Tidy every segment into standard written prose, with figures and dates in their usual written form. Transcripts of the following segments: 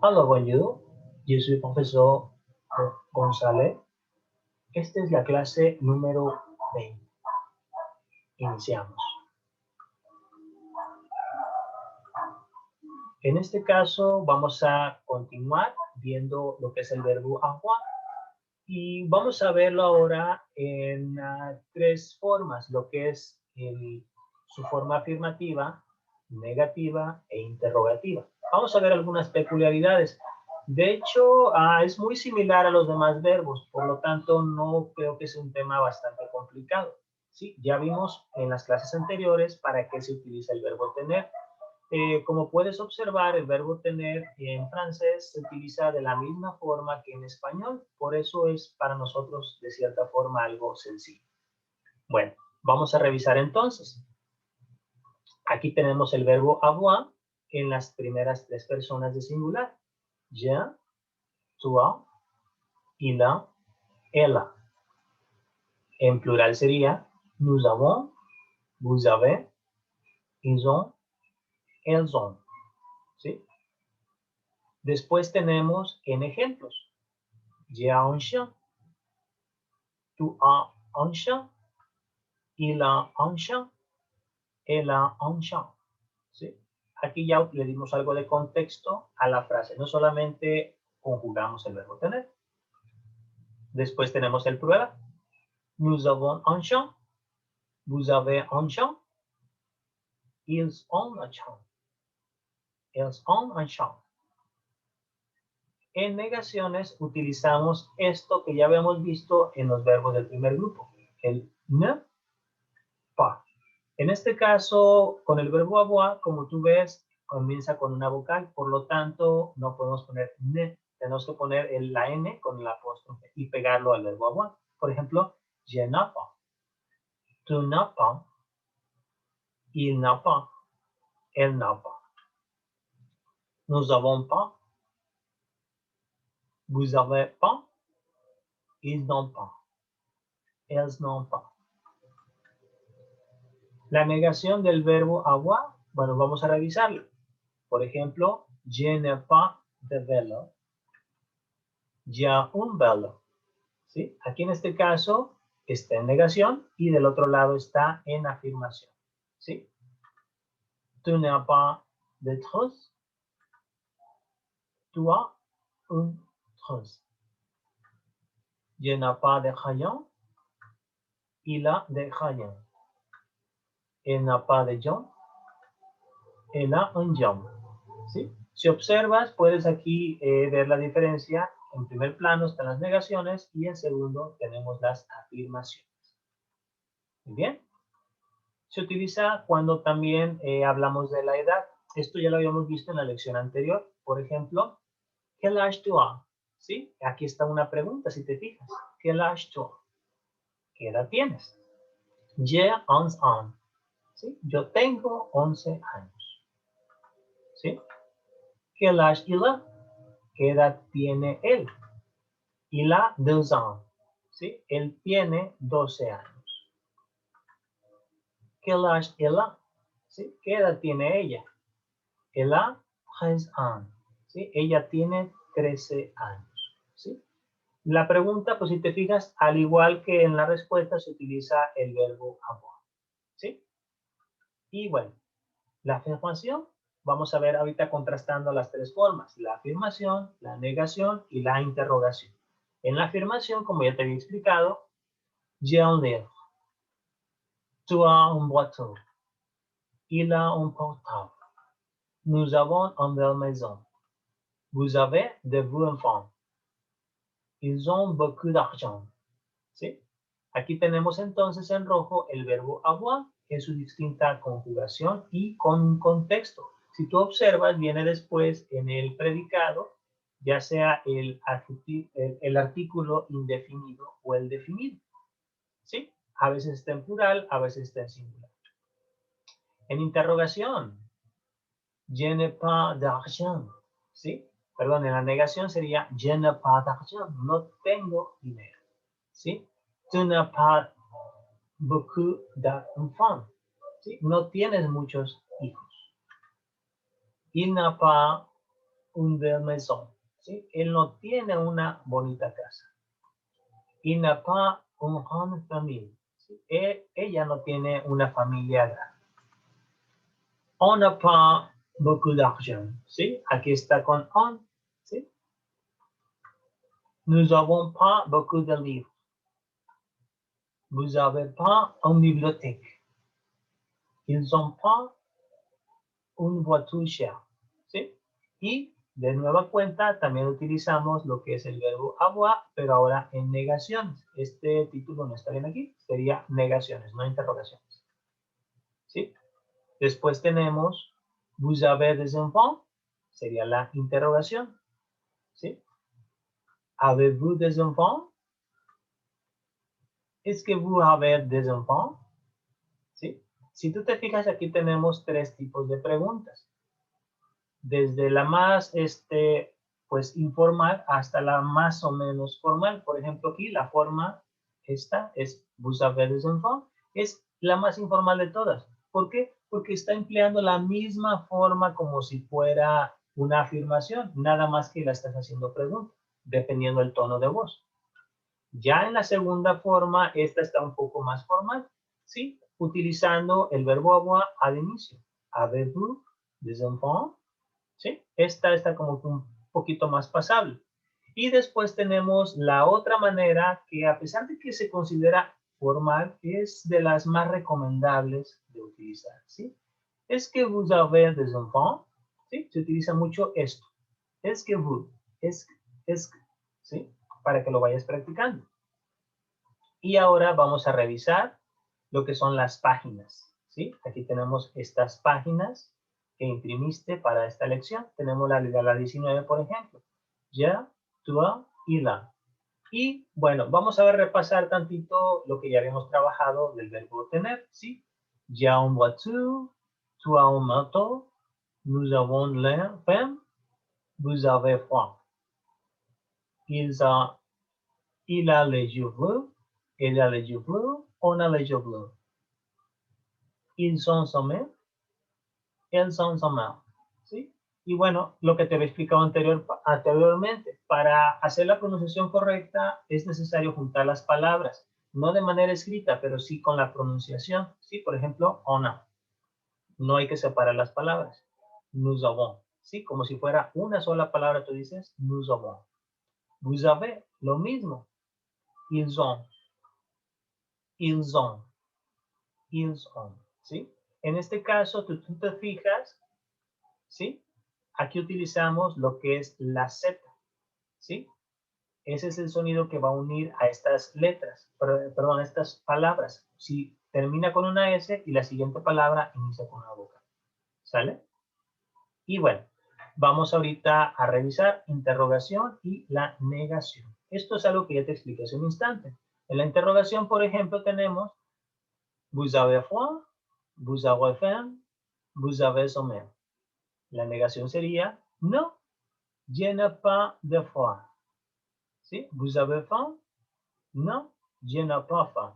Hola, bonjour. Yo soy el profesor González. Esta es la clase número 20. Iniciamos. En este caso vamos a continuar viendo lo que es el verbo avoir y vamos a verlo ahora en tres formas, lo que es su forma afirmativa, negativa e interrogativa. Vamos a ver algunas peculiaridades. De hecho, es muy similar a los demás verbos, por lo tanto no creo que sea un tema bastante complicado. Sí, ya vimos en las clases anteriores para qué se utiliza el verbo tener. Como puedes observar, el verbo tener en francés se utiliza de la misma forma que en español, por eso es para nosotros de cierta forma algo sencillo. Bueno, vamos a revisar entonces. Aquí tenemos el verbo avoir en las primeras tres personas de singular. Je, toi, il a, ella. En plural sería nous avons, vous avez, ils ont, elles ont. ¿Sí? Después tenemos en ejemplos. J'ai un chien. Tu as un chat, il a un chat, elle a un chat. ¿Sí? Aquí ya le dimos algo de contexto a la frase, no solamente conjugamos el verbo tener. Después tenemos el plural. Nous avons un chat, vous avez un chat, ils ont un chat, elles ont un chat. En negaciones utilizamos esto que ya habíamos visto en los verbos del primer grupo, el ne pas. En este caso, con el verbo avoir, como tú ves, comienza con una vocal, por lo tanto, no podemos poner ne, tenemos que poner la n con la apóstrofe y pegarlo al verbo avoir. Por ejemplo, je n'ai pas, tu n'as pas, il n'a pas, elle n'a pas. Nous n'avons pas, vous avez pas, ils n'ont pas, elles n'ont pas. La negación del verbo avoir, bueno, vamos a revisarlo. Por ejemplo, je n'ai pas de vélo, j'ai un vélo. ¿Sí? Aquí en este caso está en negación y del otro lado está en afirmación. ¿Sí? Tu n'as pas de trousse, tu as un trousse. Je n'ai pas de crayon, il a de crayon. Elle n'a pas de jambes, elle a un jambe. ¿Sí? Si observas, puedes aquí ver la diferencia. En primer plano están las negaciones y en segundo tenemos las afirmaciones. Muy bien. Se utiliza cuando también hablamos de la edad. Esto ya lo habíamos visto en la lección anterior. Por ejemplo, ¿quel âge tu as? ¿Sí? Aquí está una pregunta, si te fijas. ¿Quel âge tu as? ¿Qué edad tienes? J'ai 11 ans. ¿Sí? Yo tengo 11 años. ¿Sí? ¿Quel âge il a? ¿Qué edad tiene él? Il a 2 ans. ¿Sí? Él tiene 12 años. ¿Quel âge elle a? ¿Sí? ¿Qué edad tiene ella? Elle a 13 ans. ¿Sí? Ella tiene 13 años. ¿Sí? La pregunta, pues si te fijas, al igual que en la respuesta, se utiliza el verbo avoir. ¿Sí? Y bueno, la afirmación, vamos a ver ahorita contrastando las tres formas, la afirmación, la negación y la interrogación. En la afirmación, como ya te había explicado, j'ai un livre, tu as un bateau, il a un portable, nous avons une belle maison, vous avez de beaux enfants, ils ont beaucoup d'argent. ¿Sí? Aquí tenemos entonces en rojo el verbo avoir en su distinta conjugación y con contexto. Si tú observas, viene después en el predicado, ya sea el artículo indefinido o el definido. ¿Sí? A veces está en plural, a veces está en singular. En interrogación, je n'ai pas d'argent. ¿Sí? Perdón, en la negación sería je n'ai pas d'argent, no tengo dinero. ¿Sí? Tu n'as pas beaucoup d'enfants. ¿Sí? No tienes muchos hijos. Il n'a pas une belle maison. ¿Sí? Él no tiene una bonita casa. Il n'a pas une grande famille. ¿Sí? Ella no tiene una familia grande. On n'a pas beaucoup d'argent. ¿Sí? Aquí está con on. ¿Sí? Nous n'avons pas beaucoup de livres. Vous n'avez pas une bibliothèque. Ils n'ont pas une voiture chère. ¿Sí? Y de nueva cuenta también utilizamos lo que es el verbo avoir, pero ahora en negaciones. Este título no está bien aquí, sería negaciones, no interrogaciones. ¿Sí? Después tenemos vous avez des enfants, sería la interrogación. ¿Sí? Avez-vous des enfants? ¿Es que vous avez des enfants? ¿Sí? Si tú te fijas, aquí tenemos tres tipos de preguntas. Desde la más pues informal hasta la más o menos formal. Por ejemplo, aquí la forma esta es vous avez des enfants, es la más informal de todas. ¿Por qué? Porque está empleando la misma forma como si fuera una afirmación, nada más que la estás haciendo pregunta, dependiendo del tono de voz. Ya en la segunda forma, esta está un poco más formal, ¿sí? Utilizando el verbo avoir al inicio. Avez-vous des enfants? ¿Sí? Esta está como un poquito más pasable. Y después tenemos la otra manera que, a pesar de que se considera formal, es de las más recomendables de utilizar, ¿sí? Es que vous avez des enfants, ¿sí? Se utiliza mucho esto. Es que vous, es, ¿sí? Para que lo vayas practicando. Y ahora vamos a revisar lo que son las páginas, ¿sí? Aquí tenemos estas páginas que imprimiste para esta lección. Tenemos la 19, por ejemplo. Ya, toi y la. Y bueno, vamos a repasar tantito lo que ya habíamos trabajado del verbo tener, ¿sí? Ya une voiture, tu as un manteau, nous avons l'air faim, vous avez froid. Il a les yeux bleus, elle a les yeux bleus, on a les yeux bleus. Ils sont sommés, elles sont sommées. ¿Sí? Y bueno, lo que te había explicado anteriormente, para hacer la pronunciación correcta es necesario juntar las palabras, no de manera escrita, pero sí con la pronunciación. ¿Sí? Por ejemplo, on a. No hay que separar las palabras. Nous avons. ¿Sí? Como si fuera una sola palabra, tú dices nous avons. Vous avez, lo mismo. Ils ont. Ils ont. Ils ont. ¿Sí? En este caso, tú te fijas, ¿sí? Aquí utilizamos lo que es la Z, ¿sí? Ese es el sonido que va a unir a estas letras, perdón, a estas palabras. Si termina con una S y la siguiente palabra inicia con una vocal, ¿sale? Y bueno, vamos ahorita a revisar interrogación y la negación. Esto es algo que ya te expliqué hace un instante. En la interrogación, por ejemplo, tenemos vous avez froid, vous avez faim, vous avez sommeil. La negación sería no, je n'ai pas de froid. ¿Sí? Vous avez faim? No, je n'ai pas faim.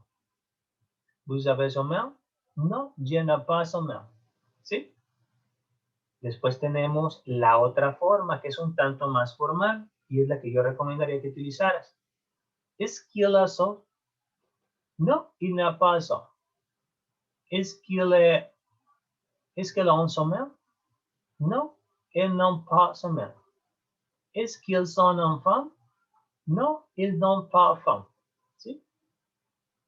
Vous avez sommeil? No, je n'ai pas sommeil. ¿Sí? Después tenemos la otra forma que es un tanto más formal y es la que yo recomendaría que utilizaras. ¿Es qu'il a soif? No, il n'a pas soif. ¿Es qu'il a un sommeil? No, ils n'ont pas sommeil. ¿Es qu'ils sont en faim? No, ils n'ont pas faim. ¿Sí?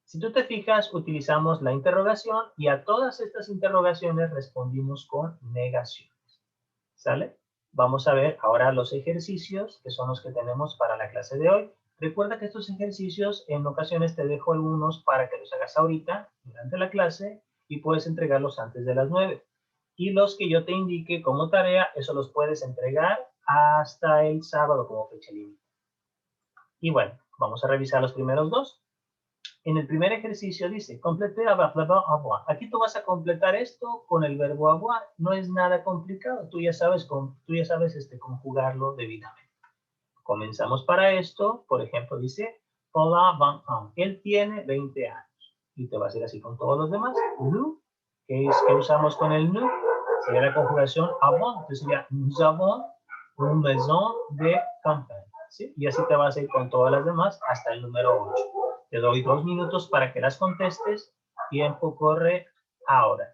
Si tú te fijas, utilizamos la interrogación y a todas estas interrogaciones respondimos con negaciones. ¿Sale? Vamos a ver ahora los ejercicios que son los que tenemos para la clase de hoy. Recuerda que estos ejercicios en ocasiones te dejo algunos para que los hagas ahorita durante la clase y puedes entregarlos antes de las 9. Y los que yo te indique como tarea, eso los puedes entregar hasta el sábado como fecha límite. Y bueno, vamos a revisar los primeros dos. En el primer ejercicio dice, complete avec le verbe avoir. Aquí tú vas a completar esto con el verbo avoir. No es nada complicado. Tú ya sabes conjugarlo debidamente. Comenzamos para esto. Por ejemplo, dice, Paul a 20 ans. Él tiene 20 años. Y te va a hacer así con todos los demás. Nous, que usamos con el nous, sería la conjugación avant. Entonces sería, nous avons une maison de campagne. ¿Sí? Y así te vas a ir con todas las demás hasta el número 8. Te doy 2 minutos para que las contestes. Tiempo corre ahora.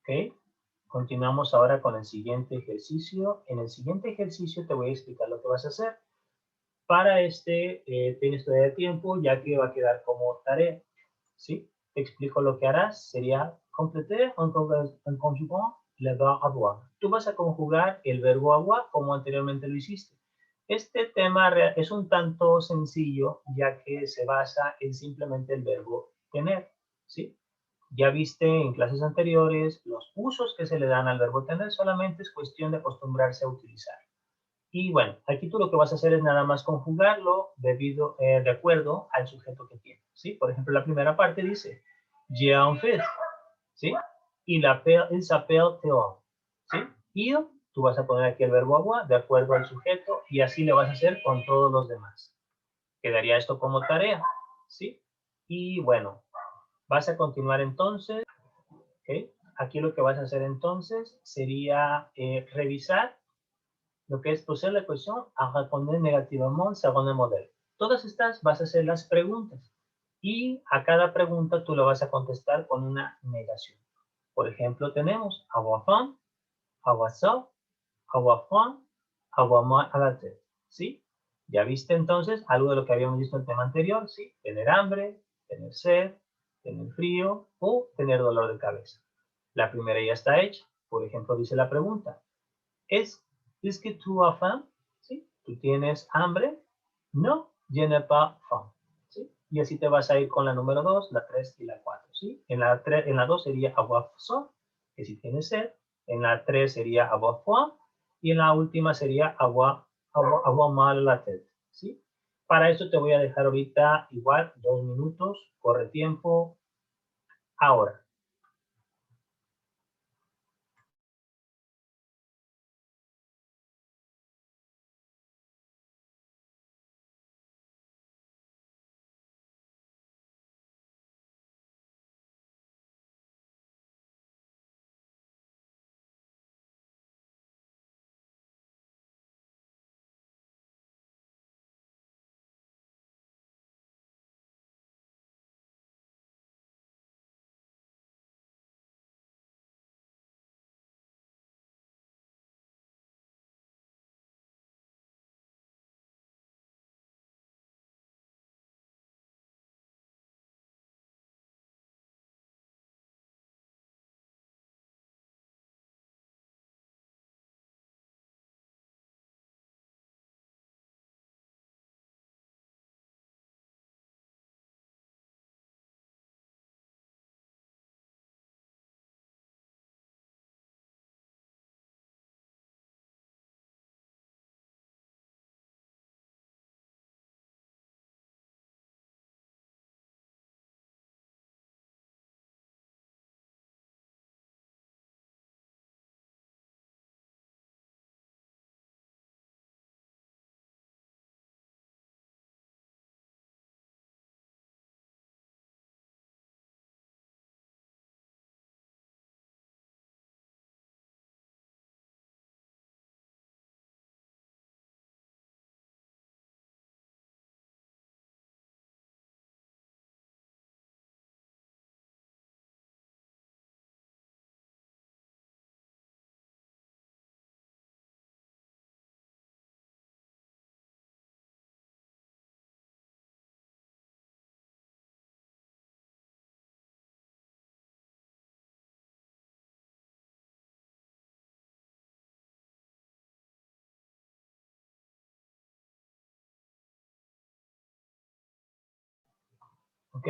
¿Ok? Continuamos ahora con el siguiente ejercicio. En el siguiente ejercicio te voy a explicar lo que vas a hacer. Para este tienes todavía tiempo ya que va a quedar como tarea. ¿Sí? Te explico lo que harás. Sería compléter en conjugant le verbe avoir. Tú vas a conjugar el verbo avoir como anteriormente lo hiciste. Este tema es un tanto sencillo ya que se basa en simplemente el verbo tener. ¿Sí? Ya viste en clases anteriores los usos que se le dan al verbo tener, solamente es cuestión de acostumbrarse a utilizar. Y bueno, aquí tú lo que vas a hacer es nada más conjugarlo de acuerdo al sujeto que tiene. ¿Sí? Por ejemplo, la primera parte dice, j'ai un fils, ¿sí? Y il s'appelle Théo, ¿sí? Y tú vas a poner aquí el verbo avoir de acuerdo al sujeto y así lo vas a hacer con todos los demás. Quedaría esto como tarea, ¿sí? Y bueno, vas a continuar entonces. ¿Ok? Aquí lo que vas a hacer entonces sería revisar lo que es poser la cuestión a responder negativamente según el modelo. Todas estas vas a hacer las preguntas y a cada pregunta tú lo vas a contestar con una negación. Por ejemplo, tenemos avoir faim, avoir soif, avoir froid, avoir mal à la tête. ¿Sí? Ya viste entonces algo de lo que habíamos visto en el tema anterior, ¿sí? Tener hambre, tener sed, tener frío o tener dolor de cabeza. La primera ya está hecha. Por ejemplo, dice la pregunta, ¿es que tú has faim? ¿Sí? ¿Tú tienes hambre? No, je n'ai pas faim. ¿Sí? Y así te vas a ir con la número 2, la 3 y la 4. ¿Sí? En la 2 sería avoir soif, que si tienes sed. En la 3 sería avoir froid. Y en la última sería avoir mal la tête. ¿Sí? Para eso te voy a dejar ahorita igual 2 minutos, corre tiempo, ahora. ¿Ok?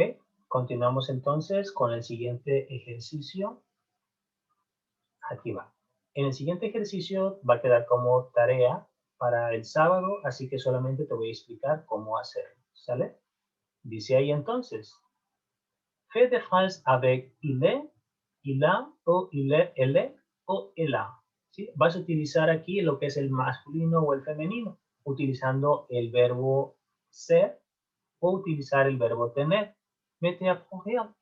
Continuamos entonces con el siguiente ejercicio. Aquí va. En el siguiente ejercicio va a quedar como tarea para el sábado, así que solamente te voy a explicar cómo hacerlo. ¿Sale? Dice ahí entonces, fait de phrase avec il a o elle o ella. ¿Sí? Vas a utilizar aquí lo que es el masculino o el femenino, utilizando el verbo ser o utilizar el verbo tener.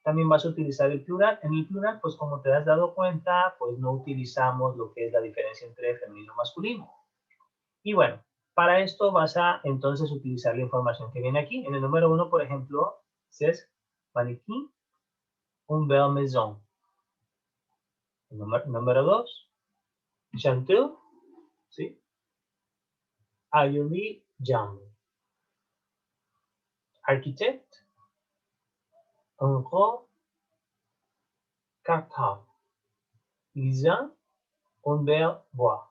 También vas a utilizar el plural. En el plural, pues como te has dado cuenta, pues no utilizamos lo que es la diferencia entre femenino y masculino. Y bueno, para esto vas a entonces utilizar la información que viene aquí. En el número 1, por ejemplo, es maniquí, un belle maison. El número 2, chanteur, ¿sí? Ayuli jam. Architect, un gros cartable. Lisa, un bel bois.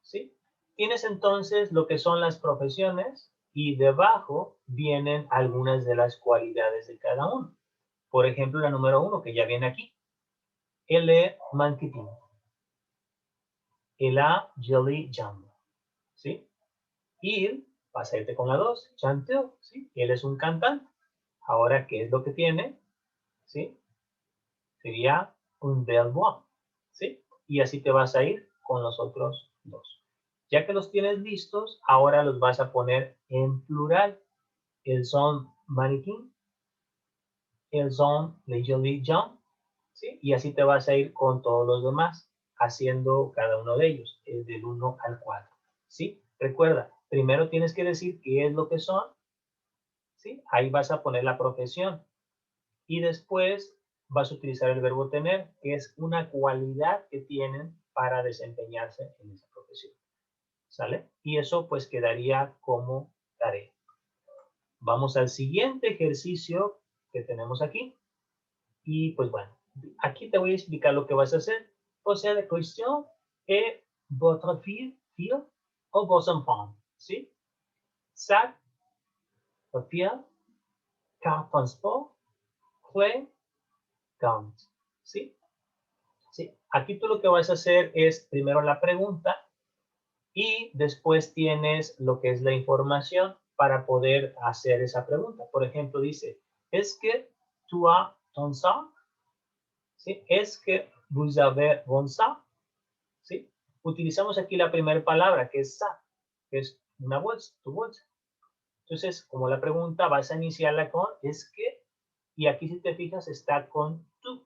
¿Sí? Tienes entonces lo que son las profesiones y debajo vienen algunas de las cualidades de cada uno. Por ejemplo, la número 1, que ya viene aquí. Elle est marketing. Elle a jelly jam. ¿Sí? Il, vas a irte con la 2, chanteur. ¿Sí? Él es un cantante. Ahora, ¿qué es lo que tiene? ¿Sí? Sería un bel bois. ¿Sí? Y así te vas a ir con los otros dos. Ya que los tienes listos, ahora los vas a poner en plural. Elles sont mannequin, elles sont les jolies gens, ¿sí? Y así te vas a ir con todos los demás, haciendo cada uno de ellos, del 1 al 4, ¿sí? Recuerda, primero tienes que decir qué es lo que son, ¿sí? Ahí vas a poner la profesión. Y después vas a utilizar el verbo tener, que es una cualidad que tienen para desempeñarse en esa profesión. ¿Sale? Y eso pues quedaría como tarea. Vamos al siguiente ejercicio que tenemos aquí. Y pues bueno, aquí te voy a explicar lo que vas a hacer. O sea, la cuestión es votre fille o vos enfants. ¿Sí? Sac, papier, carte transport, clé, gant. ¿Sí? ¿Sí? Aquí tú lo que vas a hacer es primero la pregunta y después tienes lo que es la información para poder hacer esa pregunta. Por ejemplo, dice, ¿es que tu as ton sac? ¿Sí? ¿Es que vous avez un sac? ¿Sí? Utilizamos aquí la primera palabra que es sac, que es una bolsa, tu bolsa. Entonces, como la pregunta vas a iniciarla con es que, y aquí si te fijas está con tú,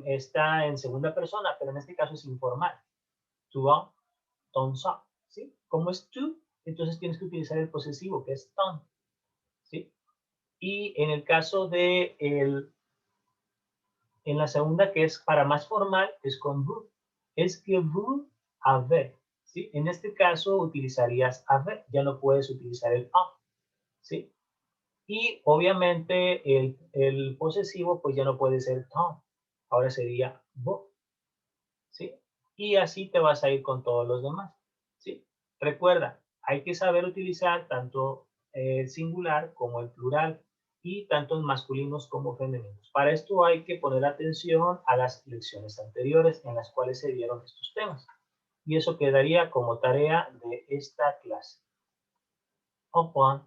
está en segunda persona, pero en este caso es informal. Tu as ton sac. ¿Sí? Como es tú, entonces tienes que utilizar el posesivo, que es ton, ¿sí? Y en el caso de en la segunda, que es para más formal, es con vous. Es que vous avez, ¿sí? En este caso utilizarías avez, ya no puedes utilizar el a, ¿sí? Y obviamente el posesivo, pues ya no puede ser ton, ahora sería vos, ¿sí? Y así te vas a ir con todos los demás, ¿sí? Recuerda, hay que saber utilizar tanto el singular como el plural y tanto en masculinos como femeninos. Para esto hay que poner atención a las lecciones anteriores en las cuales se dieron estos temas. Y eso quedaría como tarea de esta clase. Au revoir.